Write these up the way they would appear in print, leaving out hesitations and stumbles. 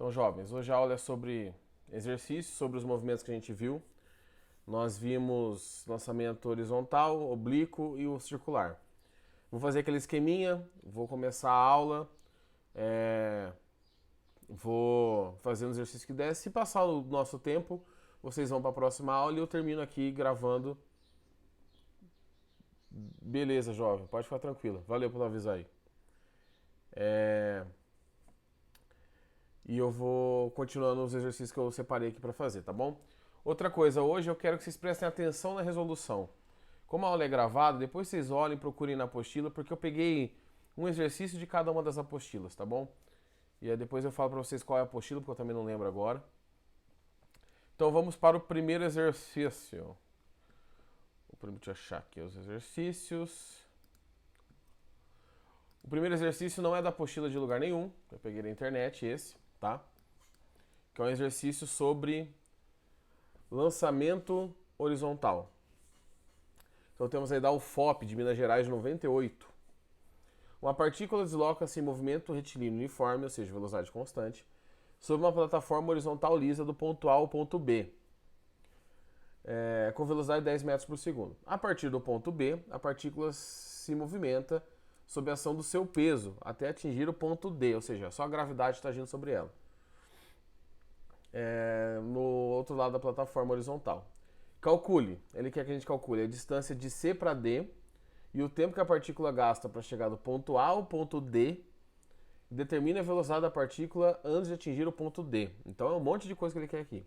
Então, jovens, hoje a aula é sobre exercícios, sobre os movimentos que a gente viu. Nós vimos lançamento horizontal, oblíquo e o circular. Vou fazer aquele esqueminha, vou começar a aula, vou fazer um exercício que der. Se passar o nosso tempo, vocês vão para a próxima aula e eu termino aqui gravando. Beleza, jovem, pode ficar tranquilo. Valeu por avisar aí. E eu vou continuando os exercícios que eu separei aqui para fazer, tá bom? Outra coisa, hoje eu quero que vocês prestem atenção na resolução. Como a aula é gravada, depois vocês olhem e procurem na apostila, porque eu peguei um exercício de cada uma das apostilas, tá bom? E aí depois eu falo para vocês qual é a apostila, porque eu também não lembro agora. Então vamos para o primeiro exercício. Deixa eu achar aqui os exercícios. O primeiro exercício não é da apostila de lugar nenhum, eu peguei na internet esse, tá? Que é um exercício sobre lançamento horizontal. Então temos aí da UFOP de Minas Gerais de 98. Uma partícula desloca-se em movimento retilíneo uniforme, ou seja, velocidade constante, sobre uma plataforma horizontal lisa do ponto A ao ponto B, com velocidade de 10 metros por segundo. A partir do ponto B, a partícula se movimenta sob a ação do seu peso até atingir o ponto D, ou seja, só a gravidade está agindo sobre ela. No outro lado da plataforma horizontal. Calcule, ele quer que a gente calcule a distância de C para D e o tempo que a partícula gasta para chegar do ponto A ao ponto D, determine a velocidade da partícula antes de atingir o ponto D. Então é um monte de coisa que ele quer aqui.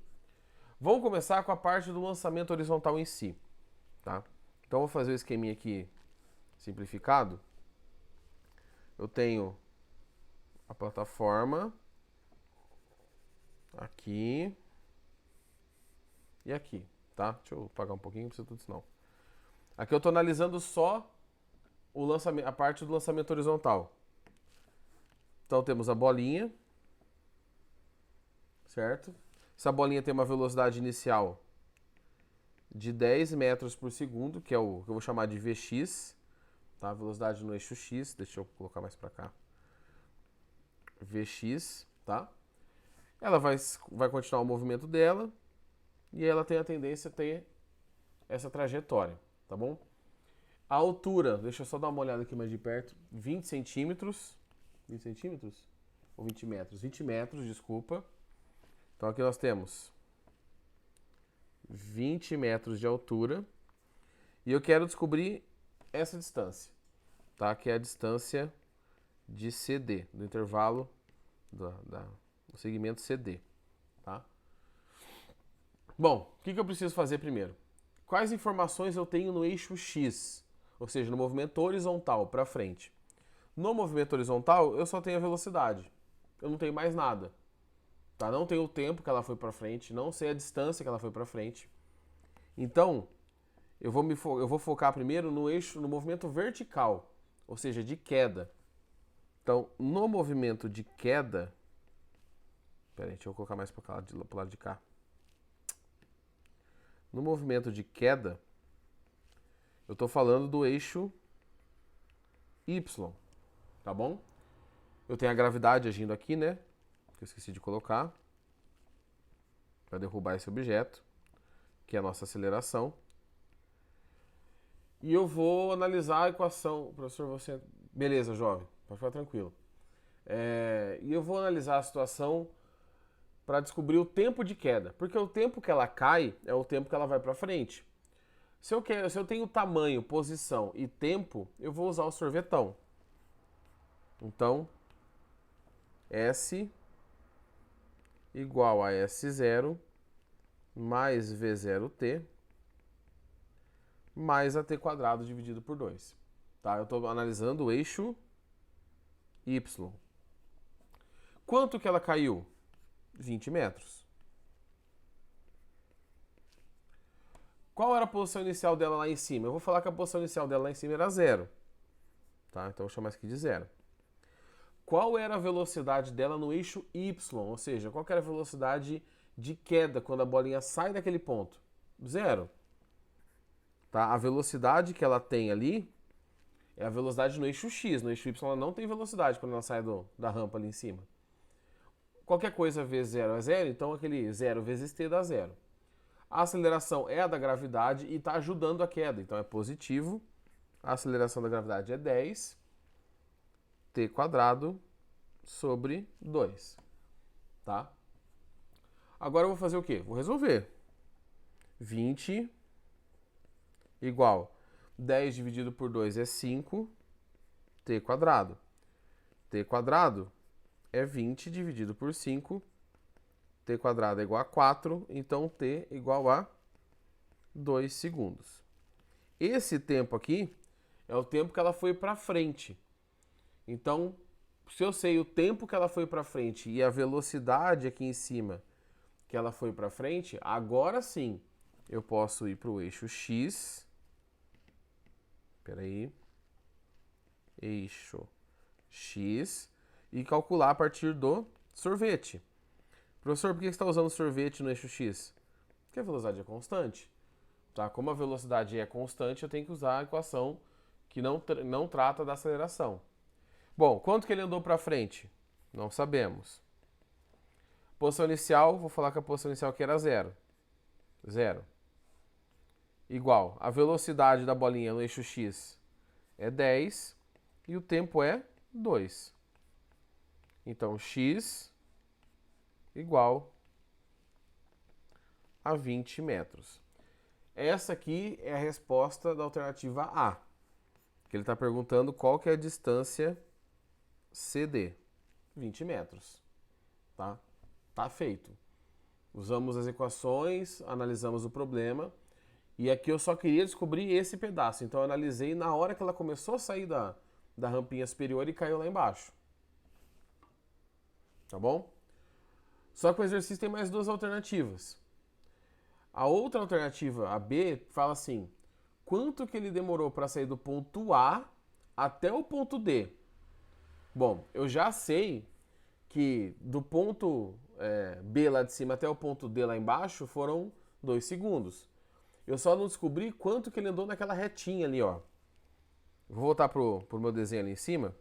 Vamos começar com a parte do lançamento horizontal em si, tá? Então vou fazer o esqueminha aqui simplificado. Eu tenho a plataforma aqui e aqui, tá? Deixa eu apagar um pouquinho, não precisa tudo isso não. Aqui eu estou analisando só o lançamento, a parte do lançamento horizontal. Então temos a bolinha, certo? Essa bolinha tem uma velocidade inicial de 10 metros por segundo, que é o que eu vou chamar de Vx, tá? Velocidade no eixo X, deixa eu colocar mais para cá. Vx, tá? Ela vai continuar o movimento dela e ela tem a tendência a ter essa trajetória, tá bom? A altura, deixa eu só dar uma olhada aqui mais de perto, 20 centímetros. 20 centímetros? Ou 20 metros? 20 metros, desculpa. Então aqui nós temos 20 metros de altura. E eu quero descobrir essa distância, tá? Que é a distância de CD, do intervalo do segmento CD, tá? Bom, o que eu preciso fazer primeiro? Quais informações eu tenho no eixo X, ou seja, no movimento horizontal para frente? No movimento horizontal, eu só tenho a velocidade. Eu não tenho mais nada. Tá? Não tenho o tempo que ela foi para frente, não sei a distância que ela foi para frente. Então, eu vou focar primeiro no eixo, no movimento vertical, ou seja, de queda. Então, no movimento de queda, peraí, deixa eu colocar mais para o lado de cá. No movimento de queda, eu estou falando do eixo Y, tá bom? Eu tenho a gravidade agindo aqui, né? Que eu esqueci de colocar, para derrubar esse objeto, que é a nossa aceleração. E eu vou analisar a equação. Professor, você... Beleza, jovem, pode ficar tranquilo. E eu vou analisar a situação para descobrir o tempo de queda, porque o tempo que ela cai é o tempo que ela vai para frente. Se eu tenho tamanho, posição e tempo, eu vou usar o sorvetão. Então, S igual a S0 mais V0t mais a t quadrado dividido por 2. Tá? Eu estou analisando o eixo Y. Quanto que ela caiu? 20 metros. Qual era a posição inicial dela lá em cima? Eu vou falar que a posição inicial dela lá em cima era 0. Tá? Então eu vou chamar isso aqui de 0. Qual era a velocidade dela no eixo Y? Ou seja, qual era a velocidade de queda quando a bolinha sai daquele ponto? 0. Tá? A velocidade que ela tem ali é a velocidade no eixo X. No eixo Y ela não tem velocidade quando ela sai da rampa ali em cima. qualquer coisa vezes 0 é 0, então aquele 0 vezes t dá 0. A aceleração é a da gravidade e está ajudando a queda, então é positivo. A aceleração da gravidade é 10 t quadrado sobre 2, tá? Agora eu vou fazer o quê? Vou resolver. 20 igual 10 dividido por 2 é 5 t quadrado. T quadrado é 20 dividido por 5, t quadrado é igual a 4, então t igual a 2 segundos. Esse tempo aqui é o tempo que ela foi para frente. Então, se eu sei o tempo que ela foi para frente e a velocidade aqui em cima que ela foi para frente, agora sim eu posso ir para o eixo x. Espera aí. Eixo x e calcular a partir do sorvete. Professor, por que você está usando sorvete no eixo x? Porque a velocidade é constante. Tá? Como a velocidade é constante, eu tenho que usar a equação que não trata da aceleração. Bom, quanto que ele andou para frente? Não sabemos. Posição inicial, vou falar que a posição inicial aqui era 0. 0. Igual, a velocidade da bolinha no eixo x é 10 e o tempo é 2. Então, x igual a 20 metros. Essa aqui é a resposta da alternativa A. Que ele está perguntando qual que é a distância CD. 20 metros. Tá? Tá feito. Usamos as equações, analisamos o problema. E aqui eu só queria descobrir esse pedaço. Então eu analisei na hora que ela começou a sair da rampinha superior e caiu lá embaixo. Tá bom? Só que o exercício tem mais duas alternativas. A outra alternativa, a B, fala assim: quanto que ele demorou para sair do ponto A até o ponto D? Bom, eu já sei que do ponto B lá de cima até o ponto D lá embaixo foram 2 segundos. Eu só não descobri quanto que ele andou naquela retinha ali, ó. Vou voltar pro meu desenho ali em cima.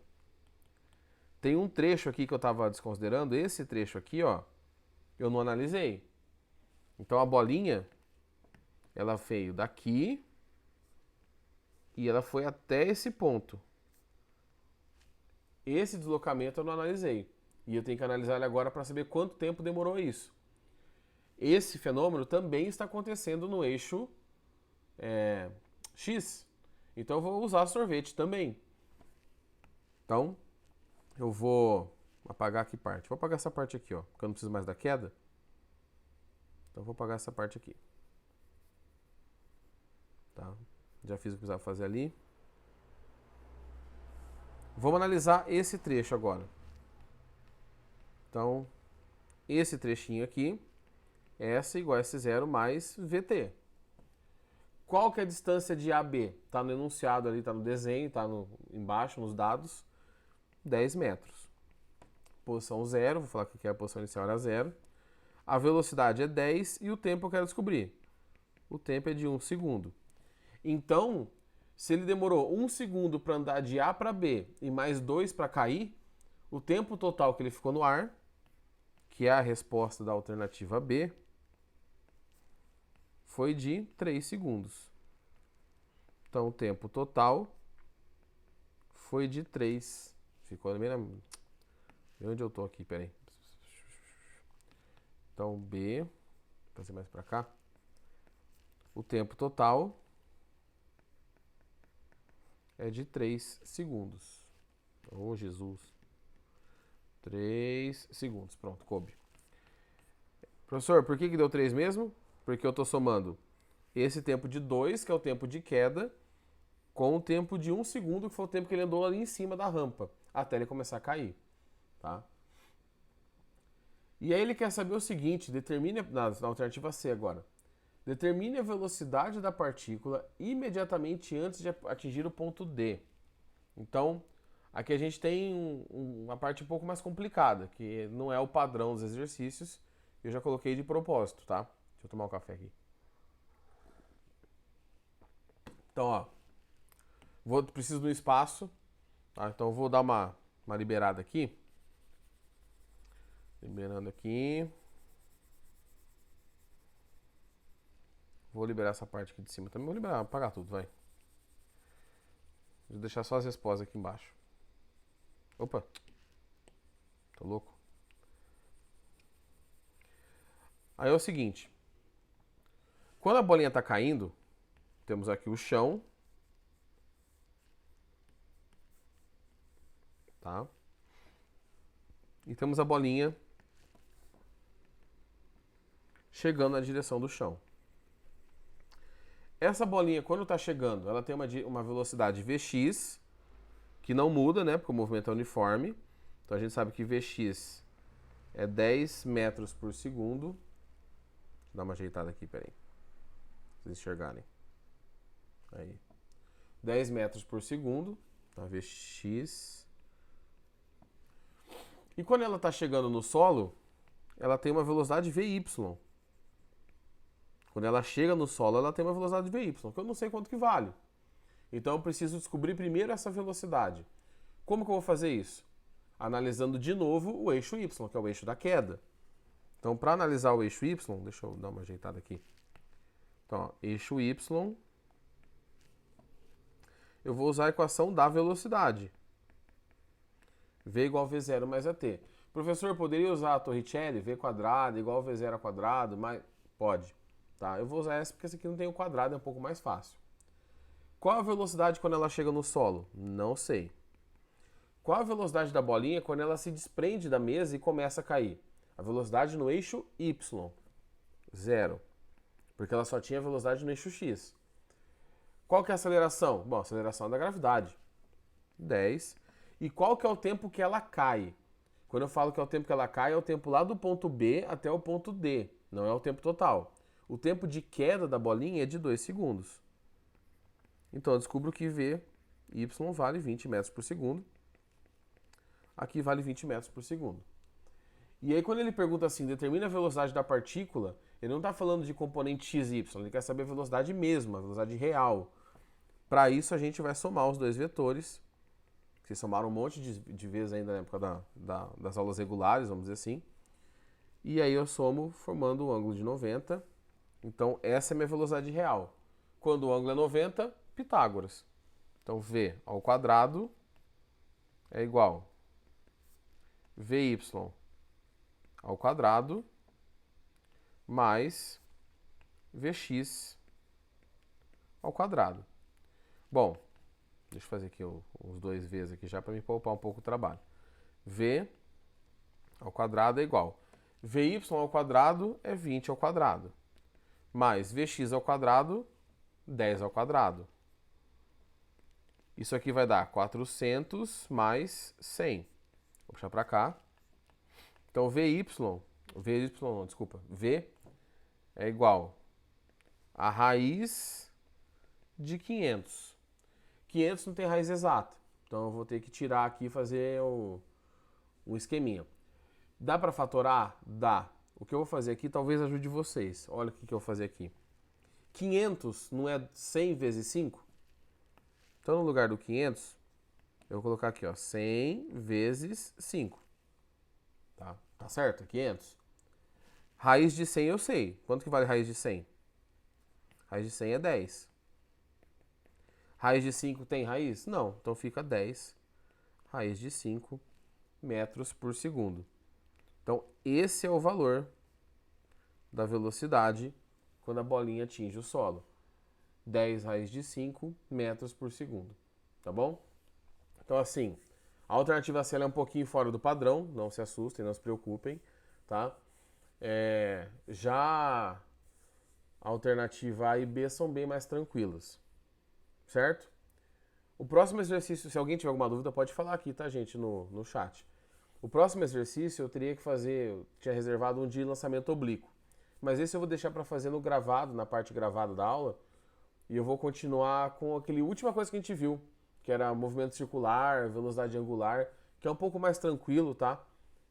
Tem um trecho aqui que eu estava desconsiderando. Esse trecho aqui, ó, eu não analisei. Então a bolinha, ela veio daqui e ela foi até esse ponto. Esse deslocamento eu não analisei. E eu tenho que analisar ele agora para saber quanto tempo demorou isso. Esse fenômeno também está acontecendo no eixo X. Então eu vou usar sorvete também. Então, eu vou apagar que parte? Vou apagar essa parte aqui, ó, porque eu não preciso mais da queda. Então eu vou apagar essa parte aqui. Tá? Já fiz o que precisava fazer ali. Vamos analisar esse trecho agora. Então, esse trechinho aqui, S igual a S0 mais VT. Qual que é a distância de AB? Está no enunciado ali, está no desenho, está embaixo, nos dados. 10 metros. Posição 0, vou falar que a posição inicial era 0. A velocidade é 10 e o tempo eu quero descobrir. O tempo é de 1 segundo. Então, se ele demorou 1 segundo para andar de A para B e mais 2 para cair, o tempo total que ele ficou no ar, que é a resposta da alternativa B, foi de 3 segundos. Então, o tempo total foi de 3. Ficou bem na... Onde eu tô aqui? Pera aí. Então, B, vou fazer mais para cá. O tempo total é de 3 segundos. Oh, Jesus. 3 segundos. Pronto, coube. Professor, por que deu 3 mesmo? Porque eu estou somando esse tempo de 2, que é o tempo de queda, com o tempo de 1 segundo, que foi o tempo que ele andou ali em cima da rampa, até ele começar a cair. Tá? E aí ele quer saber o seguinte, determine, na alternativa C agora, determine a velocidade da partícula imediatamente antes de atingir o ponto D. Então, aqui a gente tem uma parte um pouco mais complicada, que não é o padrão dos exercícios, eu já coloquei de propósito, tá? Deixa eu tomar um café aqui. Então, ó, preciso do espaço, tá? Então eu vou dar uma liberada aqui. Liberando aqui. Vou liberar essa parte aqui de cima também. Vou liberar, apagar tudo, vai. Vou deixar só as respostas aqui embaixo. Opa. Tô louco. Aí é o seguinte. Quando a bolinha tá caindo, temos aqui o chão. Tá? E temos a bolinha chegando na direção do chão. Essa bolinha, quando está chegando, ela tem uma velocidade Vx, que não muda, né? Porque o movimento é uniforme. Então a gente sabe que Vx é 10 metros por segundo. Deixa eu dar uma ajeitada aqui, peraí. Pra vocês enxergarem. Aí. 10 metros por segundo. Tá? Vx. E quando ela está chegando no solo, ela tem uma velocidade Vy. Quando ela chega no solo, ela tem uma velocidade Vy, que eu não sei quanto que vale. Então eu preciso descobrir primeiro essa velocidade. Como que eu vou fazer isso? Analisando de novo o eixo Y, que é o eixo da queda. Então, para analisar o eixo Y, deixa eu dar uma ajeitada aqui. Então, ó, eixo Y, eu vou usar a equação da velocidade. V igual a V0 mais AT. Professor, poderia usar a Torricelli, V quadrado igual a V0 ao quadrado? Mas pode. Tá? Eu vou usar essa porque essa aqui não tem o quadrado, é um pouco mais fácil. Qual a velocidade quando ela chega no solo? Não sei. Qual a velocidade da bolinha quando ela se desprende da mesa e começa a cair? A velocidade no eixo Y. 0. Porque ela só tinha velocidade no eixo X. Qual que é a aceleração? Bom, a aceleração é da gravidade. 10. E qual que é o tempo que ela cai? Quando eu falo que é o tempo que ela cai, é o tempo lá do ponto B até o ponto D. Não é o tempo total. O tempo de queda da bolinha é de 2 segundos. Então eu descubro que Vy vale 20 metros por segundo. Aqui vale 20 metros por segundo. E aí quando ele pergunta assim, determina a velocidade da partícula, ele não está falando de componente x, y, ele quer saber a velocidade mesma, a velocidade real. Para isso a gente vai somar os dois vetores, que somaram um monte de vezes ainda na época das aulas regulares, vamos dizer assim. E aí eu somo formando um ângulo de 90. Então essa é a minha velocidade real. Quando o ângulo é 90, Pitágoras. Então V ao quadrado é igual Vy ao quadrado mais Vx ao quadrado. Bom, deixa eu fazer aqui os dois V's aqui já para me poupar um pouco o trabalho. V ao quadrado é igual. Vy ao quadrado é 20 ao quadrado. Mais Vx ao quadrado, 10 ao quadrado. Isso aqui vai dar 400 mais 100. Vou puxar para cá. Então, V é igual a raiz de 500. 500 não tem raiz exata. Então, eu vou ter que tirar aqui e fazer um esqueminha. Dá para fatorar? Dá. O que eu vou fazer aqui talvez ajude vocês. Olha o que eu vou fazer aqui. 500 não é 100 vezes 5? Então, no lugar do 500, eu vou colocar aqui, ó, 100 vezes 5. Tá certo? 500. Raiz de 100 eu sei. Quanto que vale raiz de 100? Raiz de 100 é 10. Raiz de 5 tem raiz? Não. Então fica 10 raiz de 5 metros por segundo. Então, esse é o valor da velocidade quando a bolinha atinge o solo. 10 raiz de 5 metros por segundo. Tá bom? Então, assim, a alternativa C é um pouquinho fora do padrão. Não se assustem, não se preocupem. Tá? Já a alternativa A e B são bem mais tranquilas. Certo? O próximo exercício, se alguém tiver alguma dúvida, pode falar aqui, tá, gente, no chat. O próximo exercício eu teria que fazer, eu tinha reservado um de lançamento oblíquo. Mas esse eu vou deixar para fazer no gravado, na parte gravada da aula. E eu vou continuar com aquele última coisa que a gente viu, que era movimento circular, velocidade angular, que é um pouco mais tranquilo, tá?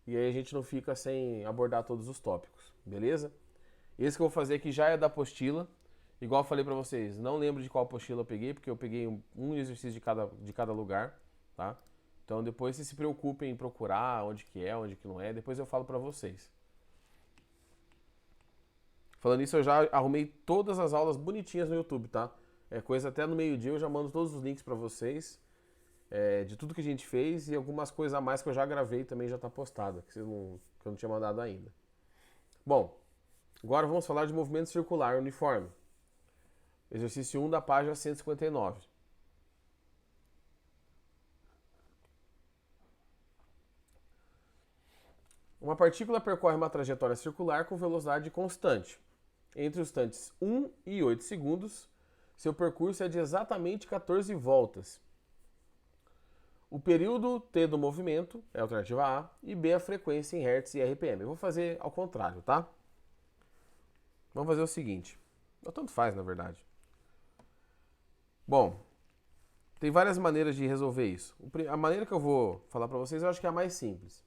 E aí a gente não fica sem abordar todos os tópicos, beleza? Esse que eu vou fazer aqui já é da apostila. Igual eu falei para vocês, não lembro de qual apostila eu peguei, porque eu peguei um exercício de cada lugar, tá? Então depois vocês se preocupem em procurar onde que é, onde que não é, depois eu falo para vocês. Falando isso, eu já arrumei todas as aulas bonitinhas no YouTube, tá? É coisa até no meio-dia, eu já mando todos os links para vocês, de tudo que a gente fez e algumas coisas a mais que eu já gravei também já tá postada, que eu não tinha mandado ainda. Bom, agora vamos falar de movimento circular uniforme. Exercício 1 da página 159. Uma partícula percorre uma trajetória circular com velocidade constante. Entre os instantes 1 e 8 segundos, seu percurso é de exatamente 14 voltas. O período T do movimento é a alternativa A e B a frequência em Hz e RPM. Eu vou fazer ao contrário, tá? Vamos fazer o seguinte. Tanto faz, na verdade. Bom, tem várias maneiras de resolver isso. A maneira que eu vou falar para vocês eu acho que é a mais simples.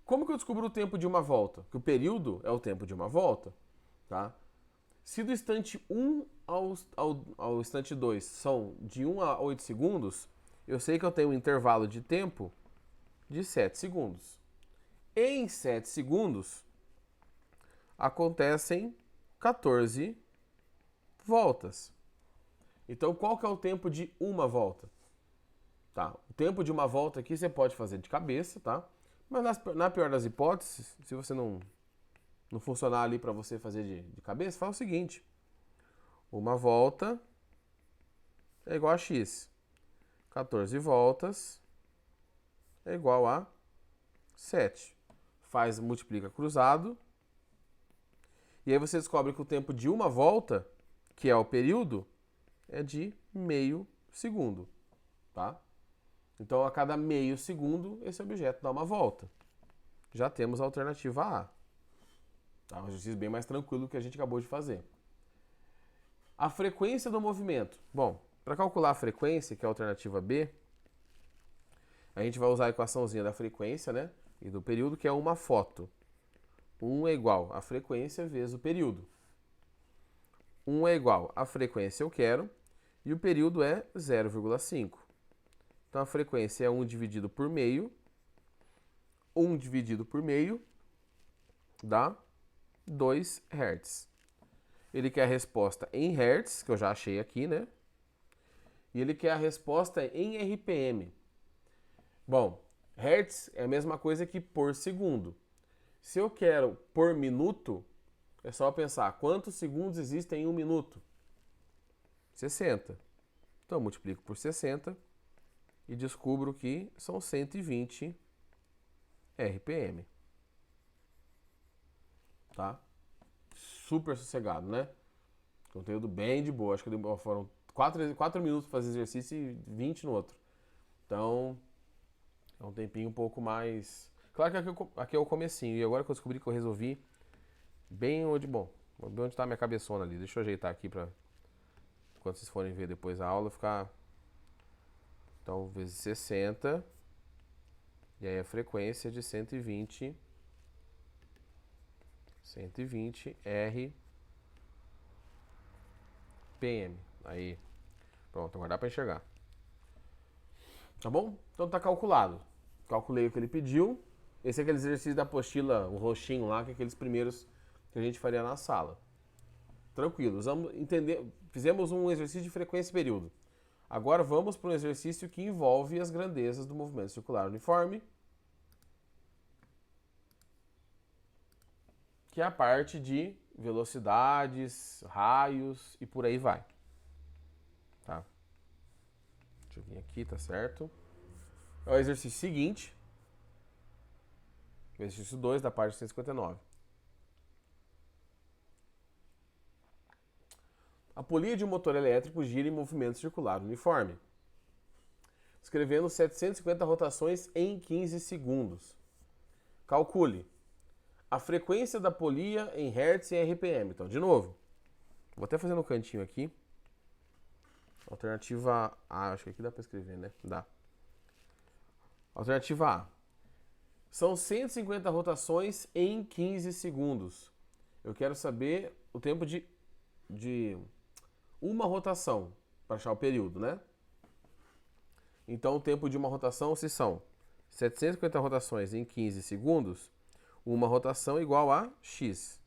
Como que eu descubro o tempo de uma volta? Que o período é o tempo de uma volta, tá? Se do instante 1 ao instante 2 são de 1 a 8 segundos, eu sei que eu tenho um intervalo de tempo de 7 segundos. Em 7 segundos, acontecem 14 voltas. Então, qual que é o tempo de uma volta? Tá, o tempo de uma volta aqui você pode fazer de cabeça, tá? Mas na pior das hipóteses, se você não funcionar ali para você fazer de cabeça, faz o seguinte. Uma volta é igual a x. 14 voltas é igual a 7. Multiplica cruzado. E aí você descobre que o tempo de uma volta, que é o período, é de meio segundo, tá? Então, a cada meio segundo, esse objeto dá uma volta. Já temos a alternativa A. Tá? Um exercício bem mais tranquilo que a gente acabou de fazer. A frequência do movimento. Bom, para calcular a frequência, que é a alternativa B, a gente vai usar a equaçãozinha da frequência, né? E do período, que é uma foto. 1 é igual a frequência vezes o período. 1 é igual a frequência eu quero e o período é 0,5. Então a frequência é 1 dividido por meio. 1 dividido por meio dá 2 Hz. Ele quer a resposta em Hz, que eu já achei aqui, né? E ele quer a resposta em RPM. Bom, Hz é a mesma coisa que por segundo. Se eu quero por minuto, é só pensar quantos segundos existem em um minuto. 60. Então eu multiplico por 60 e descubro que são 120 RPM. Tá? Super sossegado, né? Conteúdo bem de boa. Acho que foram 4 minutos para fazer exercício e 20 no outro. Então, é um tempinho um pouco mais... Claro que aqui é o comecinho. E agora que eu descobri que eu resolvi bem onde... Bom, onde está a minha cabeçona ali. Deixa eu ajeitar aqui para quando vocês forem ver depois a aula ficar... Então, vezes 60. E aí a frequência de 120 RPM. Aí. Pronto, agora dá para enxergar. Tá bom? Então tá calculado. Calculei o que ele pediu. Esse é aquele exercício da apostila, o roxinho lá, que é aqueles primeiros que a gente faria na sala. Tranquilo. Vamos entender. Fizemos um exercício de frequência e período. Agora vamos para um exercício que envolve as grandezas do movimento circular uniforme, que é a parte de velocidades, raios e por aí vai. Tá? Deixa eu vir aqui, tá certo? É o exercício seguinte. O exercício 2 da página 159. A polia de um motor elétrico gira em movimento circular uniforme, descrevendo 750 rotações em 15 segundos. Calcule a frequência da polia em Hz e RPM. Então, de novo, vou até fazer no cantinho aqui. Alternativa A, acho que aqui dá para escrever, né? Dá. Alternativa A. São 150 rotações em 15 segundos. Eu quero saber o tempo de uma rotação, para achar o período, né? Então, o tempo de uma rotação, se são 750 rotações em 15 segundos, uma rotação igual a x.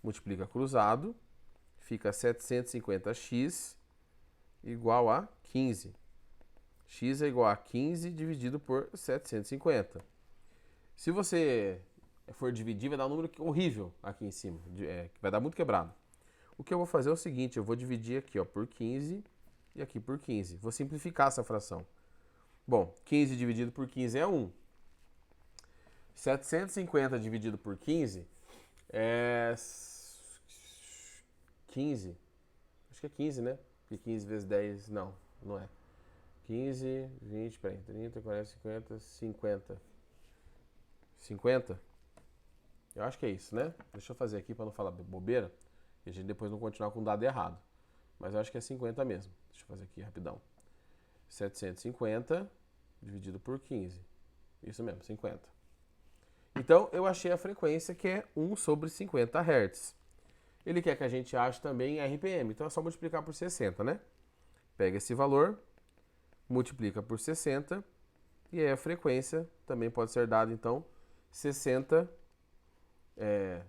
Multiplica cruzado, fica 750x igual a 15. X é igual a 15 dividido por 750. Se você for dividir, vai dar um número horrível aqui em cima, que vai dar muito quebrado. O que eu vou fazer é o seguinte, eu vou dividir aqui ó, por 15 e aqui por 15. Vou simplificar essa fração. Bom, 15 dividido por 15 é 1. 750 dividido por 15 é 15. Acho que é 15, né? Porque 15 vezes 10, não é. 15, 20, peraí, 30, 40, 50, 50. 50? Eu acho que é isso, né? Deixa eu fazer aqui para não falar bobeira e a gente depois não continuar com o dado errado. Mas eu acho que é 50 mesmo. Deixa eu fazer aqui rapidão. 750 dividido por 15. Isso mesmo, 50. Então, eu achei a frequência que é 1 sobre 50 Hz. Ele quer que a gente ache também RPM. Então, é só multiplicar por 60, né? Pega esse valor, multiplica por 60, e aí a frequência também pode ser dada, então, 60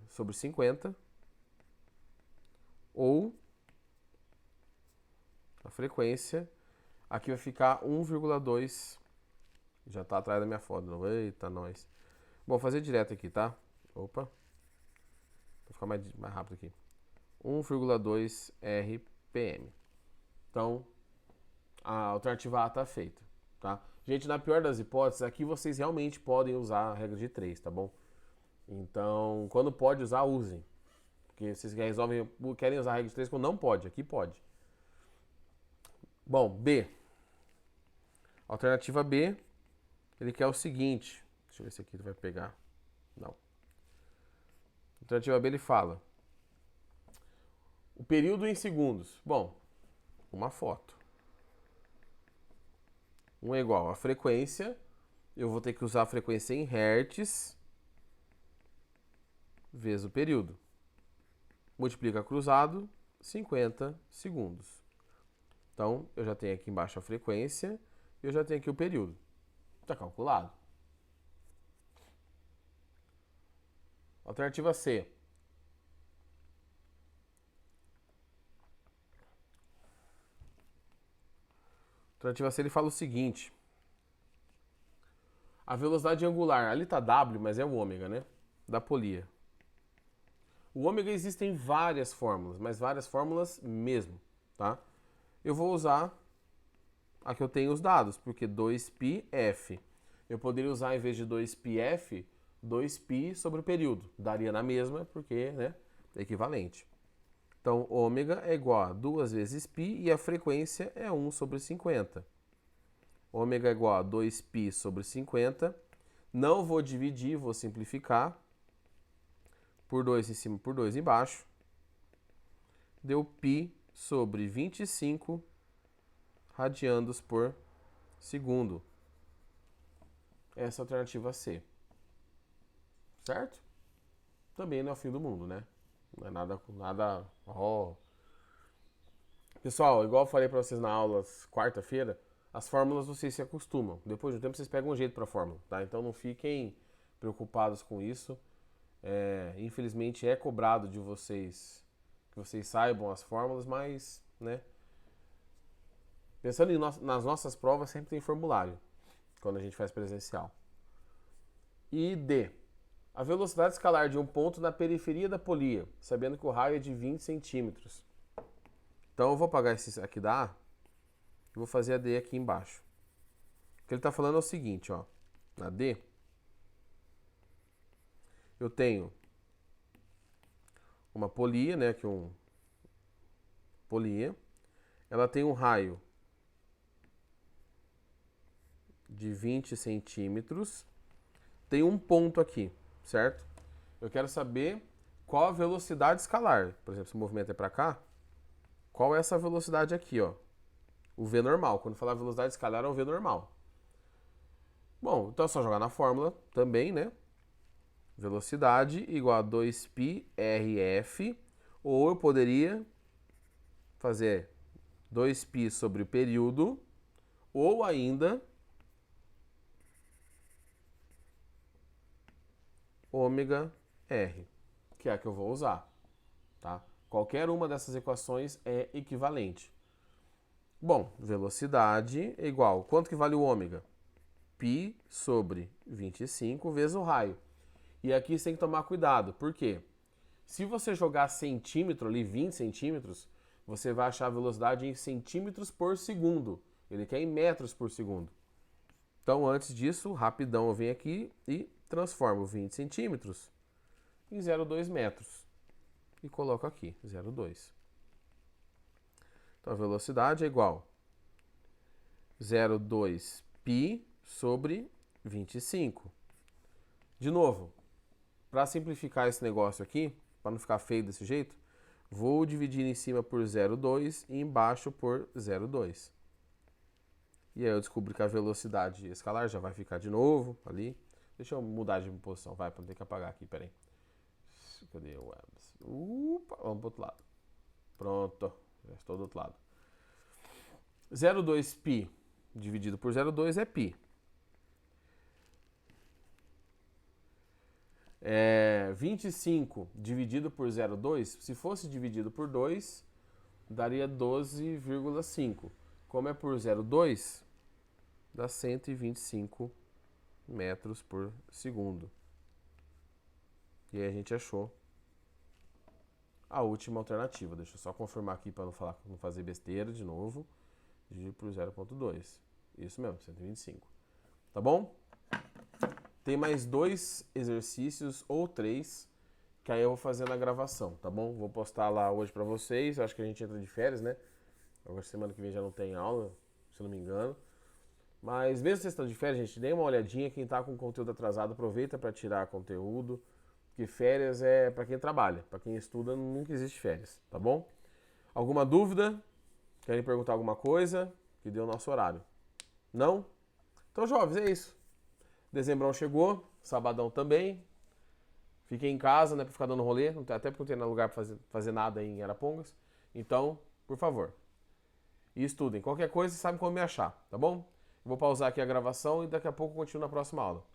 sobre 50, ou a frequência, aqui vai ficar 1,2, já está atrás da minha foto, não. Eita, nós. Bom, vou fazer direto aqui, tá? Opa, vou ficar mais rápido aqui. 1,2 RPM. Então, a alternativa A está feita, tá? Gente, na pior das hipóteses, aqui vocês realmente podem usar a regra de 3, tá bom? Então, quando pode usar, usem. Porque vocês querem usar a regra de 3 quando não pode, aqui pode. Bom, B. Alternativa B, ele quer o seguinte. Deixa eu ver se aqui ele vai pegar. Não. Alternativa B, ele fala. O período em segundos. Bom, uma foto. 1 é igual a frequência. Eu vou ter que usar a frequência em hertz vezes o período. Multiplica cruzado, 50 segundos. Então, eu já tenho aqui embaixo a frequência e eu já tenho aqui o período. Está calculado. Alternativa C. Alternativa C, ele fala o seguinte. A velocidade angular, ali está W, mas é o ômega, né? Da polia. O ômega existem várias fórmulas, mas várias fórmulas mesmo, tá? Eu vou usar a que eu tenho os dados, porque 2πf. Eu poderia usar, em vez de 2πf, 2π sobre o período. Daria na mesma, porque, né, é equivalente. Então, ômega é igual a 2 vezes π e a frequência é 1 sobre 50. Ômega é igual a 2π sobre 50. Não vou dividir, vou simplificar. Por 2 em cima, por 2 embaixo. Deu π sobre 25 radianos por segundo. Essa é a alternativa C. Certo? Também não é o fim do mundo, né? Não é nada. Oh. Pessoal, igual eu falei para vocês na aula quarta-feira, as fórmulas vocês se acostumam. Depois de um tempo vocês pegam um jeito para a fórmula, tá? Então não fiquem preocupados com isso. Infelizmente é cobrado de vocês que vocês saibam as fórmulas, mas, né? Pensando nas nossas provas, sempre tem formulário quando a gente faz presencial. E D. A velocidade escalar de um ponto na periferia da polia, sabendo que o raio é de 20 centímetros. Então eu vou apagar esse aqui da A e vou fazer a D aqui embaixo. O que ele está falando é o seguinte, ó. Na D, eu tenho uma polia, né? Aqui polia. Ela tem um raio de 20 centímetros. Tem um ponto aqui, certo? Eu quero saber qual a velocidade escalar. Por exemplo, se o movimento é para cá, qual é essa velocidade aqui, ó? O V normal. Quando falar velocidade escalar, é o V normal. Bom, então é só jogar na fórmula também, né? Velocidade igual a 2πrf, ou eu poderia fazer 2π sobre o período, ou ainda ômega R, que é a que eu vou usar, tá? Qualquer uma dessas equações é equivalente. Bom, velocidade é igual, quanto que vale o ômega? Π sobre 25 vezes o raio. E aqui você tem que tomar cuidado, por quê? Se você jogar centímetro ali, 20 centímetros, você vai achar a velocidade em centímetros por segundo. Ele quer em metros por segundo. Então, antes disso, rapidão eu venho aqui e transformo 20 centímetros em 0,2 metros. E coloco aqui, 0,2. Então, a velocidade é igual a 0,2 π sobre 25. De novo, para simplificar esse negócio aqui, para não ficar feio desse jeito, vou dividir em cima por 0,2 e embaixo por 0,2. E aí eu descubro que a velocidade escalar já vai ficar de novo ali. Deixa eu mudar de posição, vai, para não ter que apagar aqui, peraí. Cadê o Webs? Vamos pro outro lado. Pronto, já estou do outro lado. 0,2 π dividido por 0,2 é π. 25 dividido por 0,2, se fosse dividido por 2, daria 12,5. Como é por 0,2, dá 125 metros por segundo. E aí a gente achou a última alternativa. Deixa eu só confirmar aqui para não fazer besteira de novo. Dividir por 0,2. Isso mesmo, 125. Tá bom? Tem mais 2 exercícios ou 3 que aí eu vou fazer na gravação, tá bom? Vou postar lá hoje pra vocês. Eu acho que a gente entra de férias, né? Agora semana que vem já não tem aula, se eu não me engano. Mas mesmo vocês estão de férias, gente, dê uma olhadinha. Quem tá com conteúdo atrasado, aproveita para tirar conteúdo. Porque férias é para quem trabalha. Para quem estuda, nunca existe férias, tá bom? Alguma dúvida? Querem perguntar alguma coisa? Que deu o nosso horário. Não? Então, jovens, é isso. Dezembrão chegou, sabadão também. Fiquei em casa, né, pra ficar dando rolê. Até porque não tem lugar pra fazer nada em Arapongas. Então, por favor, e estudem. Qualquer coisa, vocês sabem como me achar, tá bom? Vou pausar aqui a gravação e daqui a pouco eu continuo na próxima aula.